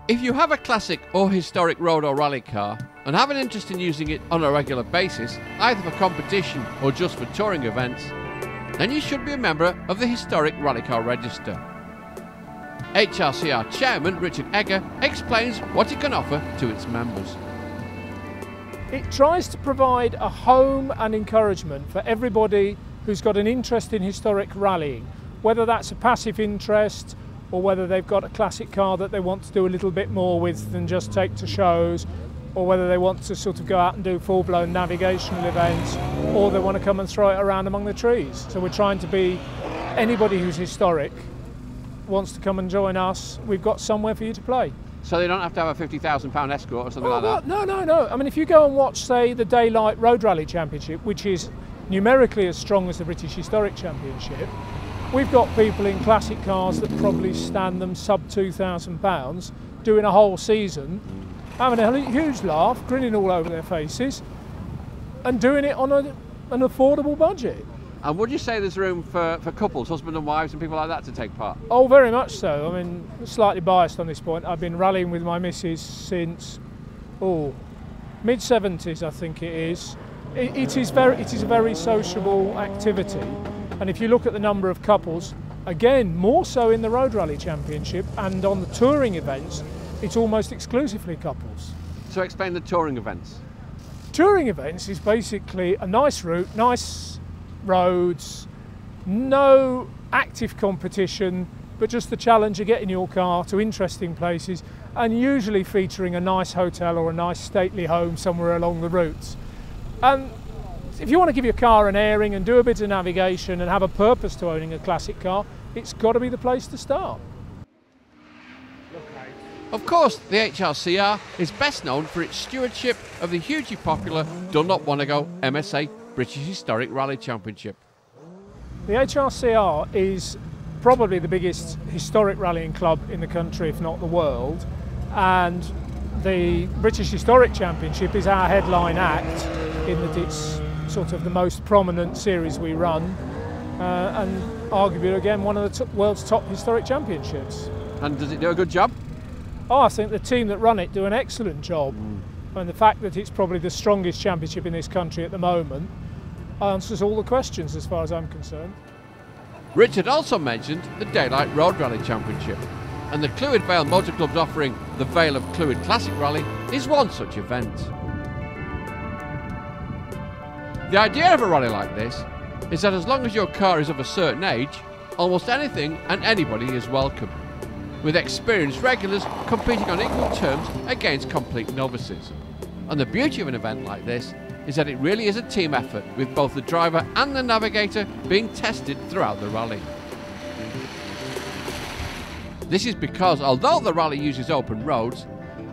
If you have a classic or historic road or rally car and have an interest in using it on a regular basis, either for competition or just for touring events, then you should be a member of the Historic Rally Car Register. HRCR Chairman Richard Egger explains what it can offer to its members. It tries to provide a home and encouragement for everybody who's got an interest in historic rallying, whether that's a passive interest or whether they've got a classic car that they want to do a little bit more with than just take to shows, or whether they want to sort of go out and do full-blown navigational events, or they want to come and throw it around among the trees. So we're trying to be, anybody who's historic wants to come and join us, we've got somewhere for you to play. So they don't have to have a £50,000 escort or something like that? No. I mean, if you go and watch, say, the Daylight Road Rally Championship, which is numerically as strong as the British Historic Championship, we've got people in classic cars that probably stand them sub £2,000 doing a whole season, having a huge laugh, grinning all over their faces, and doing it on an affordable budget. And would you say there's room for couples, husband and wives and people like that to take part? Oh, very much so. I mean, slightly biased on this point. I've been rallying with my missus since, mid-70s, I think it is. It is a very sociable activity. And if you look at the number of couples, again, more so in the Road Rally Championship, and on the touring events, it's almost exclusively couples. So explain the touring events. Touring events is basically a nice route, nice roads, no active competition, but just the challenge of getting your car to interesting places, and usually featuring a nice hotel or a nice stately home somewhere along the routes. And if you want to give your car an airing and do a bit of navigation and have a purpose to owning a classic car, it's got to be the place to start. Of course, the HRCR is best known for its stewardship of the hugely popular Dunlop Wannego MSA British Historic Rally Championship. The HRCR is probably the biggest historic rallying club in the country, if not the world, and the British Historic Championship is our headline act in that it's sort of the most prominent series we run, and arguably again one of the world's top historic championships. And does it do a good job? Oh, I think the team that run it do an excellent job, and the fact that it's probably the strongest championship in this country at the moment answers all the questions as far as I'm concerned. Richard also mentioned the Daylight Road Rally Championship, and the Clwyd Vale Motor Club's offering the Vale of Clwyd Classic Rally is one such event. The idea of a rally like this is that as long as your car is of a certain age, almost anything and anybody is welcome, with experienced regulars competing on equal terms against complete novices. And the beauty of an event like this is that it really is a team effort, with both the driver and the navigator being tested throughout the rally. This is because although the rally uses open roads,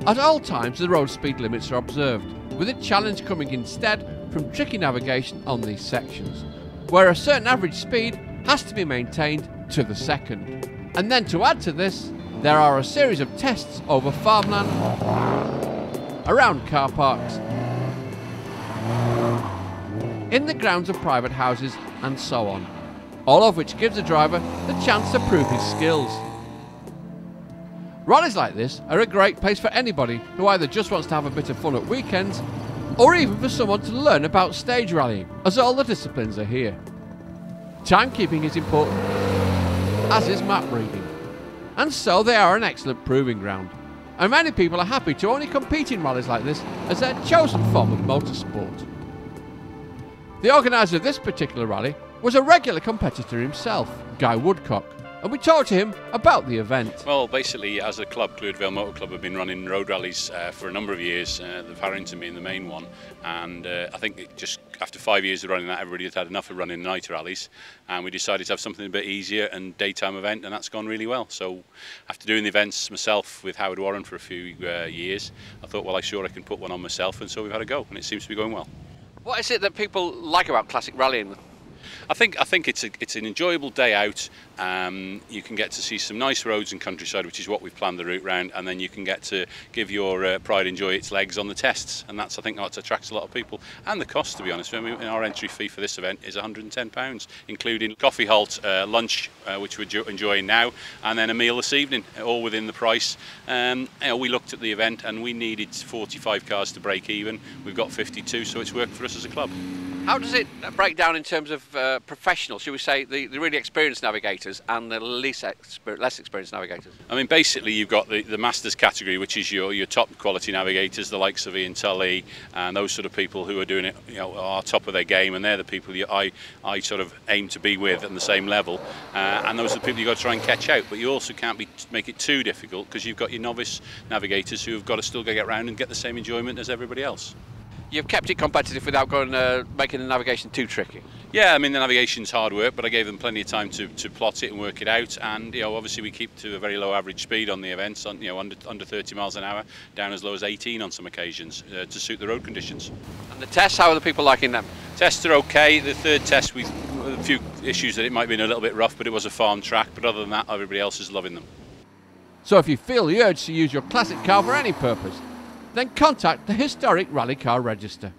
at all times the road speed limits are observed, with a challenge coming instead from tricky navigation on these sections, where a certain average speed has to be maintained to the second. And then to add to this, there are a series of tests over farmland, around car parks, in the grounds of private houses, and so on, all of which gives the driver the chance to prove his skills. Rallies like this are a great place for anybody who either just wants to have a bit of fun at weekends, or even for someone to learn about stage rallying, as all the disciplines are here. Timekeeping is important, as is map reading, and so they are an excellent proving ground, and many people are happy to only compete in rallies like this as their chosen form of motorsport. The organiser of this particular rally was a regular competitor himself, Guy Woodcock, and we talked to him about the event. Well, basically, as a club, Clwyd Vale Motor Club have been running road rallies for a number of years, the Farrington being the main one, and I think just after 5 years of running that, everybody had had enough of running night rallies, and we decided to have something a bit easier and daytime event, and that's gone really well. So after doing the events myself with Howard Warren for a few years, I thought, well, I can put one on myself, and so we've had a go, and it seems to be going well. What is it that people like about classic rallying? I think it's an enjoyable day out. You can get to see some nice roads and countryside, which is what we've planned the route round, and then you can get to give your Pride and Joy its legs on the tests, and I think that attracts a lot of people. And the cost, to be honest, I mean, our entry fee for this event is £110, including coffee halt, lunch, which we're enjoying now, and then a meal this evening, all within the price. We looked at the event and we needed 45 cars to break even. We've got 52, so it's worked for us as a club. How does it break down in terms of professionals, should we say, the really experienced navigators and the less experienced navigators? I mean, basically you've got the Masters category, which is your top quality navigators, the likes of Ian Tully and those sort of people who are doing it, are top of their game, and they're the people I sort of aim to be with at the same level, and those are the people you've got to try and catch out. But you also can't make it too difficult, because you've got your novice navigators who have got to still go get around and get the same enjoyment as everybody else. You've kept it competitive without making the navigation too tricky. Yeah, I mean, the navigation's hard work, but I gave them plenty of time to plot it and work it out. And obviously we keep to a very low average speed on the events, under 30 miles an hour, down as low as 18 on some occasions, to suit the road conditions. And the tests, how are the people liking them? Tests are okay. The third test, with a few issues that it might have been a little bit rough, but it was a farm track. But other than that, everybody else is loving them. So if you feel the urge to use your classic car for any purpose, then contact the Historic Rally Car Register.